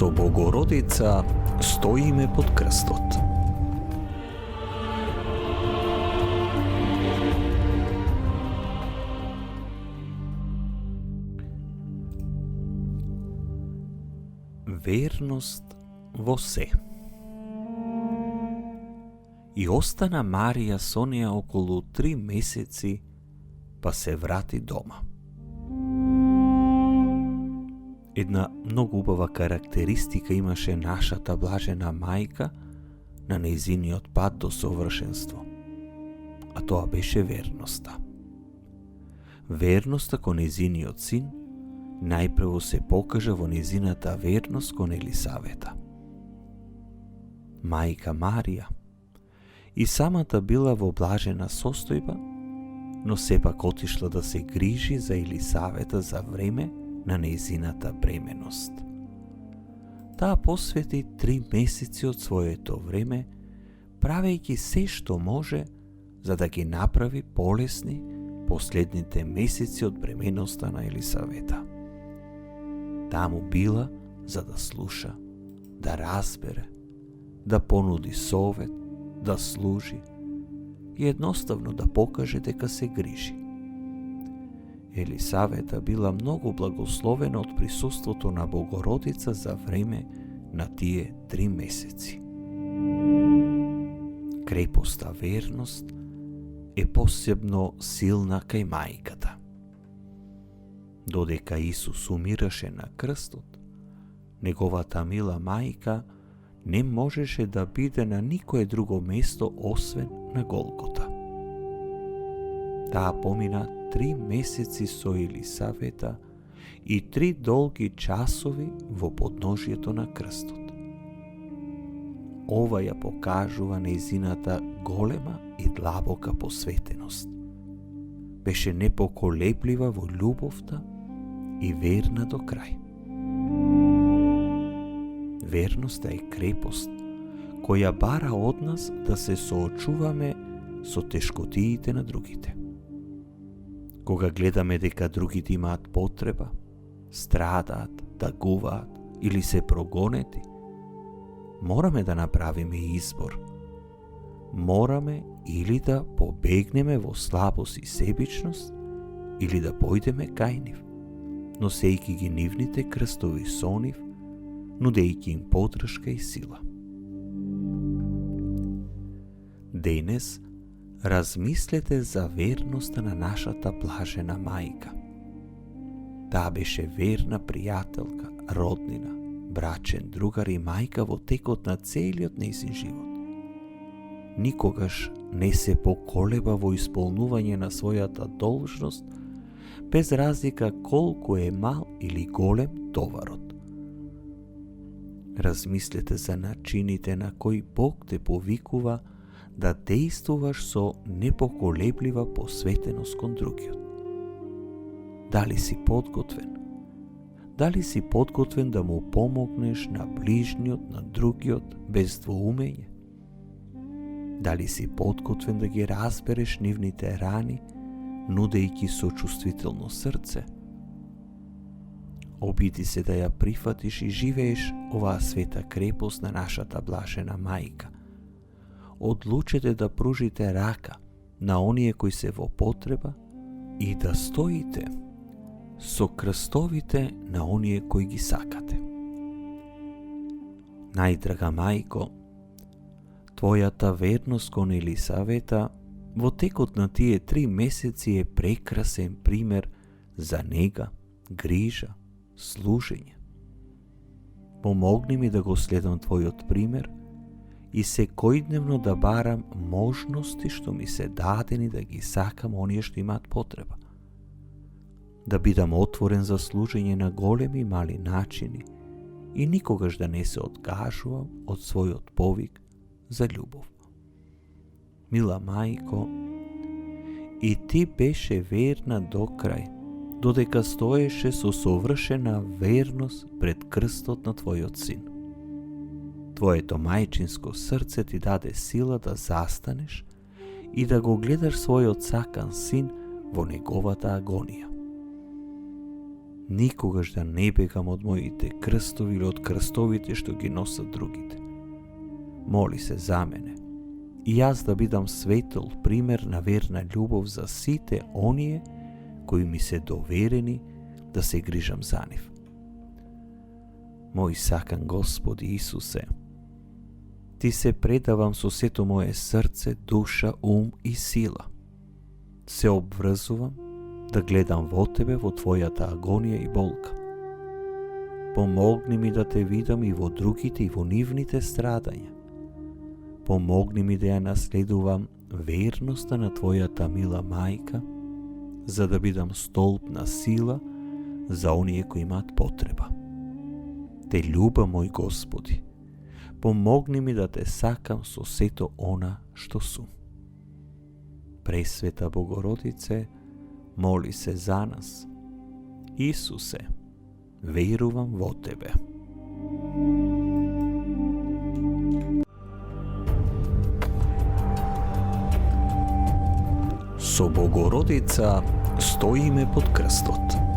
Со Богородица стоиме под крстот. Верност во се. И остана Марија со неа околу 3 месеци, па се врати дома. Една многу убава карактеристика имаше нашата блажена мајка на нејзиниот пат до совршенство, а тоа беше верноста. Верноста кон нејзиниот син најпрво се покажа во нејзината верност кон Елисавета. Мајка Марија и самата била во блажена состојба, но сепак отишла да се грижи за Елисавета за време на нејзината бременост. Таа посвети 3 месеци од своето време, правејќи се што може за да ги направи полесни последните месеци од бременоста на Елисавета. Таа му била за да слуша, да разбере, да понуди совет, да служи и едноставно да покаже дека се грижи. Елисавета била многу благословена од присуството на Богородица за време на тие 3 месеци. Крепоста верност е посебно силна кај мајката. Додека Исус умираше на крстот, неговата мила мајка не можеше да биде на никое друго место освен на Голгота. Таа помина 3 месеци со Елисавета и 3 долги часови во подножието на крстот. Ова ја покажува нејзината голема и длабока посветеност. Беше непоколеблива во љубовта и верна до крај. Верноста е крепост која бара од нас да се соочуваме со тешкотиите на другите. Кога гледаме дека другите имаат потреба, страдаат, тагуваат или се прогонети, мораме да направиме избор. Мораме или да побегнеме во слабост и себичност, или да појдеме кај нив, носејќи ги нивните крстови со нив, нудејќи им подршка и сила. Денес размислете за верноста на нашата блажена мајка. Таа беше верна пријателка, роднина, брачен другар и мајка во текот на целиот нејзин живот. Никогаш не се поколеба во исполнување на својата должност, без разлика колку е мал или голем товарот. Размислете за начините на кои Бог те повикува да действуваш со непоколеблива посветеност кон другиот. Дали си подготвен? Дали си подготвен да му помогнеш на ближниот, на другиот, без двоумење? Дали си подготвен да ги разбереш нивните рани, нудејќи сочувствително срце? Обиди се да ја прифатиш и живееш оваа света крепост на нашата блажена мајка. Одлучете да пружите рака на оние кои се во потреба и да стоите со крстовите на оние кои ги сакате. Најдрага мајко, твојата верност кон Елисавета во текот на тие 3 месеци е прекрасен пример за нега, грижа, служење. Помогни ми да го следам твојот пример и секојдневно да барам можности што ми се дадени да ги сакам оние што имаат потреба. Да бидам отворен за служење на големи и мали начини и никогаш да не се откажувам од својот повик за љубов. Мила мајко, и ти беше верна до крај, додека стоеше со совршена верност пред крстот на твојот син. Твоето мајчинско срце ти даде сила да застанеш и да го гледаш својот сакан син во неговата агонија. никогаш да не бегам од моите крстови или од крстовите што ги носат другите. Моли се за мене, и јас да бидам светол пример на верна љубов за сите оние кои ми се доверени да се грижам за нив. Мој сакан Господи Исусе, Ти се предавам со сето мое срце, душа, ум и сила. Се обврзувам да гледам во Тебе, во Твојата агонија и болка. Помогни ми да Те видам и во другите и во нивните страдања. Помогни ми да ја наследувам верноста на Твојата мила мајка, за да бидам столб на сила за оние кои имаат потреба. Те љубам, мој Господи. Помогни ми да Те сакам со сето она што сум. Пресвета Богородице, моли се за нас. Исусе, верувам во Тебе. Со Богородица стоиме под крстот.